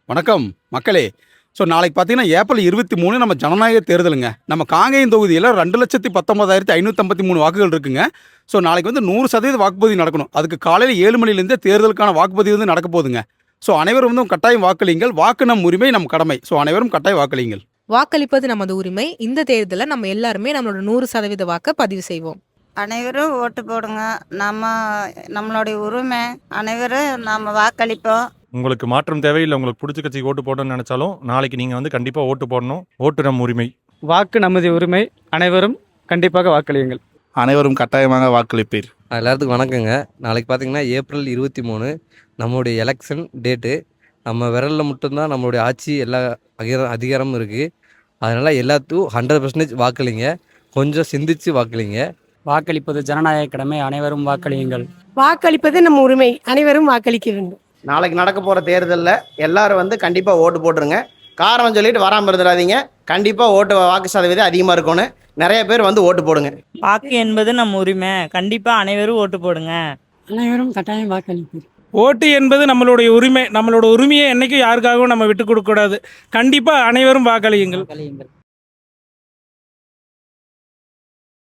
வணக்கம் மக்களே. ஸோ நாளைக்கு பார்த்தீங்கன்னா ஏப்ரல் 23 நம்ம ஜனநாயக தேர்தலுங்க. நம்ம காங்கேயம் தொகுதியில் 2,19,553 வாக்குகள் இருக்குங்க. ஸோ நாளைக்கு வந்து 100% வாக்குப்பதிவு நடக்கணும். அதுக்கு காலையில் 7 மணிலேருந்தே தேர்தலுக்கான வாக்குப்பதிவு வந்து நடக்க போகுதுங்க. ஸோ அனைவரும் வந்து கட்டாயம் வாக்களியுங்கள். வாக்கு நம் உரிமை, நம் கடமை. ஸோ அனைவரும் கட்டாயம் வாக்களியுங்கள். வாக்களிப்பது நமது உரிமை. இந்த தேர்தலில் நம்ம எல்லாருமே நம்மளோட 100% வாக்கை பதிவு செய்வோம். அனைவரும் ஓட்டு போடுங்க. நம்மளுடைய உரிமை. அனைவரும் நம்ம வாக்களிப்போம். உங்களுக்கு மாற்றம் தேவையில்லை. உங்களுக்கு பிடிச்ச கட்சிக்கு ஓட்டு போடணும்னு நினைச்சாலும் நாளைக்கு நீங்கள் வந்து கண்டிப்பாக ஓட்டு போடணும். ஓட்டு நம் உரிமை. வாக்கு நமது உரிமை. அனைவரும் கண்டிப்பாக வாக்களியுங்கள். அனைவரும் கட்டாயமாக வாக்களிப்பீர். எல்லாத்துக்கும் வணக்கங்க. நாளைக்கு பார்த்தீங்கன்னா ஏப்ரல் 23 நம்மளுடைய எலெக்ஷன் டேட்டு. நம்ம விரலில் மட்டும்தான் நம்மளுடைய ஆட்சி எல்லா அதிகாரமும் இருக்குது. அதனால் எல்லாத்துக்கும் 100% வாக்களிங்க. கொஞ்சம் சிந்திச்சு வாக்களிங்க. வாக்களிப்பது ஜனநாயக கடமை. அனைவரும் வாக்களியுங்கள். வாக்களிப்பது நம்ம உரிமை. அனைவரும் வாக்களிக்க வேண்டும். நாளைக்கு நடக்க போகிற தேர்தலில் எல்லாரும் வந்து கண்டிப்பாக ஓட்டு போட்டுருங்க. காரணம் சொல்லிட்டு வராமல் இருந்துடாதீங்க. கண்டிப்பாக வாக்கு சதவீதம் அதிகமாக இருக்கணும். நிறைய பேர் வந்து ஓட்டு போடுங்க. வாக்கு என்பது நம்ம உரிமை. கண்டிப்பாக அனைவரும் ஓட்டு போடுங்க. அனைவரும் கட்டாயம் வாக்களிப்பீர். ஓட்டு என்பது நம்மளுடைய உரிமை. நம்மளோட உரிமையை என்றைக்கும் யாருக்காகவும் நம்ம விட்டு கொடுக்கக்கூடாது. கண்டிப்பாக அனைவரும் வாக்களியுங்கள்.